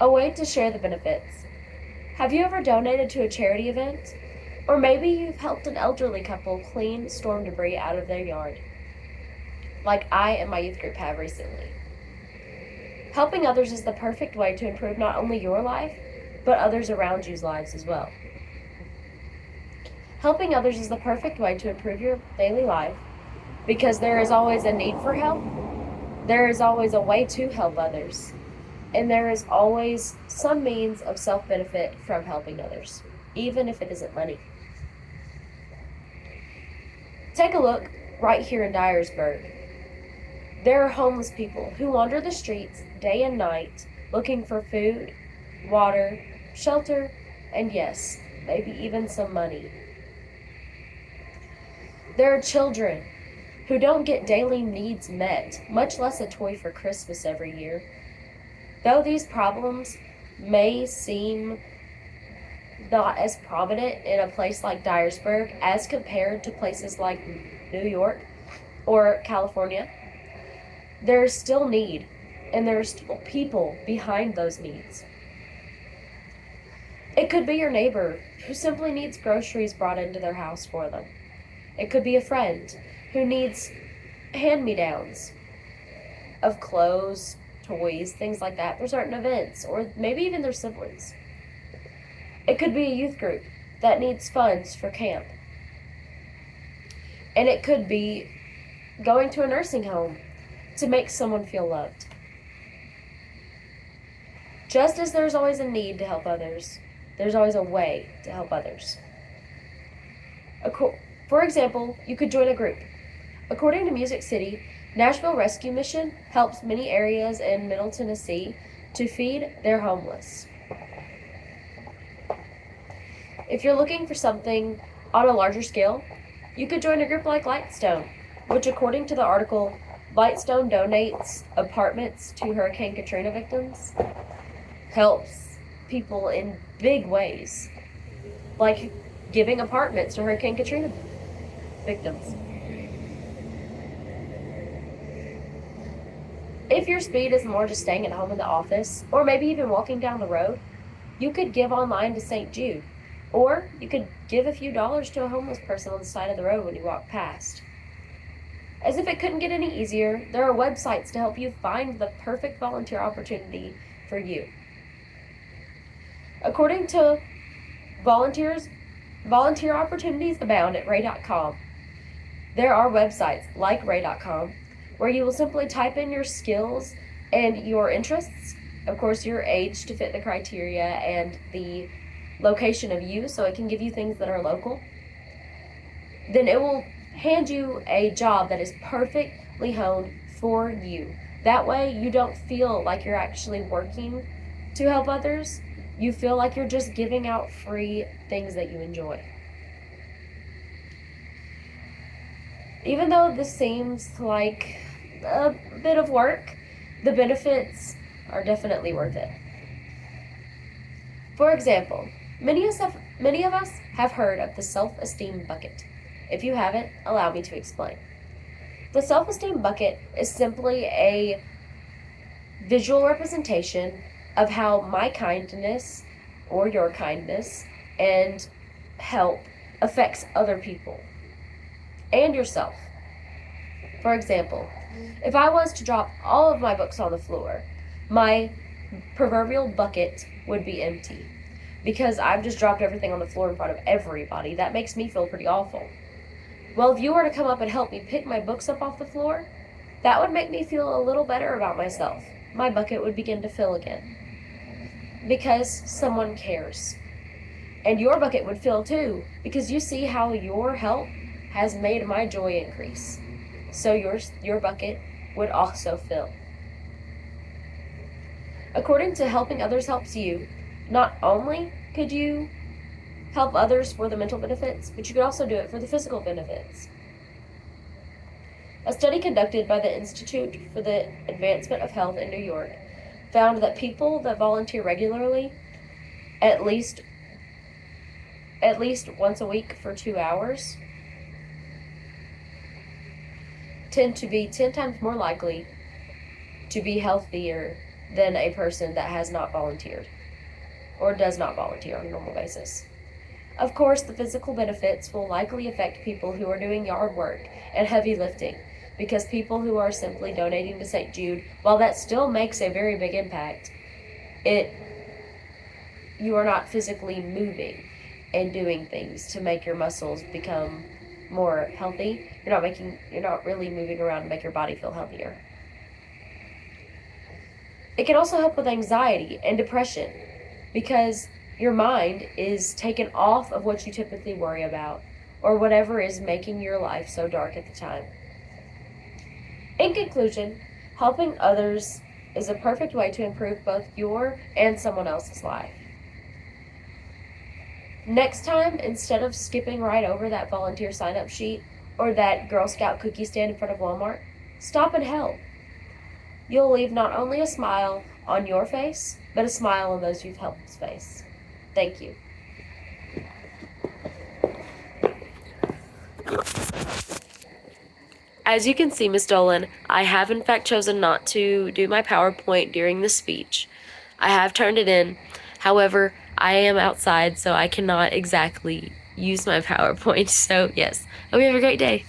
A way to share the benefits. Have you ever donated to a charity event? Or maybe you've helped an elderly couple clean storm debris out of their yard, like I and my youth group have recently. Helping others is the perfect way to improve not only your life, but others around you's lives as well. Helping others is the perfect way to improve your daily life because there is always a need for help, there is always a way to help others, and there is always some means of self-benefit from helping others, even if it isn't money. Take a look right here in Dyersburg. There are homeless people who wander the streets day and night looking for food, water, shelter, and yes, maybe even some money. There are children who don't get daily needs met, much less a toy for Christmas every year. Though these problems may seem not as prominent in a place like Dyersburg as compared to places like New York or California, there is still need, and there are still people behind those needs. It could be your neighbor who simply needs groceries brought into their house for them. It could be a friend who needs hand-me-downs of clothes, toys, things like that for certain events, or maybe even their siblings. It could be a youth group that needs funds for camp. And it could be going to a nursing home to make someone feel loved. Just as there's always a need to help others, there's always a way to help others. For example, you could join a group. According to Music City, Nashville Rescue Mission helps many areas in Middle Tennessee to feed their homeless. If you're looking for something on a larger scale, you could join a group like Lightstone, which according to the article, Lightstone donates apartments to Hurricane Katrina victims, helps people in big ways, like giving apartments to Hurricane Katrina victims. If your speed is more just staying at home in the office, or maybe even walking down the road, you could give online to St. Jude, or you could give a few dollars to a homeless person on the side of the road when you walk past. As if it couldn't get any easier, there are websites to help you find the perfect volunteer opportunity for you. According to volunteer opportunities abound at ray.com. There are websites like ray.com where you will simply type in your skills and your interests, of course your age to fit the criteria, and the location of you so it can give you things that are local. Then it will hand you a job that is perfectly honed for you. That way you don't feel like you're actually working to help others. You feel like you're just giving out free things that you enjoy. Even though this seems like a bit of work, the benefits are definitely worth it. For example, many of us have heard of the self-esteem bucket. If you haven't, allow me to explain. The self-esteem bucket is simply a visual representation of how my kindness or your kindness and help affects other people and yourself. For example, if I was to drop all of my books on the floor, my proverbial bucket would be empty because I've just dropped everything on the floor in front of everybody. That makes me feel pretty awful. Well, if you were to come up and help me pick my books up off the floor, that would make me feel a little better about myself. My bucket would begin to fill again because someone cares. And your bucket would fill too because you see how your help has made my joy increase. So your bucket would also fill. According to Helping Others Helps You, not only could you help others for the mental benefits, but you could also do it for the physical benefits. A study conducted by the Institute for the Advancement of Health in New York found that people that volunteer regularly, at least once a week for 2 hours, tend to be 10 times more likely to be healthier than a person that has not volunteered or does not volunteer on a normal basis. Of course, the physical benefits will likely affect people who are doing yard work and heavy lifting, because people who are simply donating to St. Jude, while that still makes a very big impact, you are not physically moving and doing things to make your muscles become more healthy. You're not really moving around to make your body feel healthier. It can also help with anxiety and depression, because your mind is taken off of what you typically worry about or whatever is making your life so dark at the time. In conclusion, helping others is a perfect way to improve both your and someone else's life. Next time, instead of skipping right over that volunteer sign-up sheet or that Girl Scout cookie stand in front of Walmart, stop and help. You'll leave not only a smile on your face, but a smile on those you've helped's face. Thank you. As you can see, Ms. Dolan, I have in fact chosen not to do my PowerPoint during the speech. I have turned it in. However, I am outside, so I cannot exactly use my PowerPoint. So yes, hope you have a great day.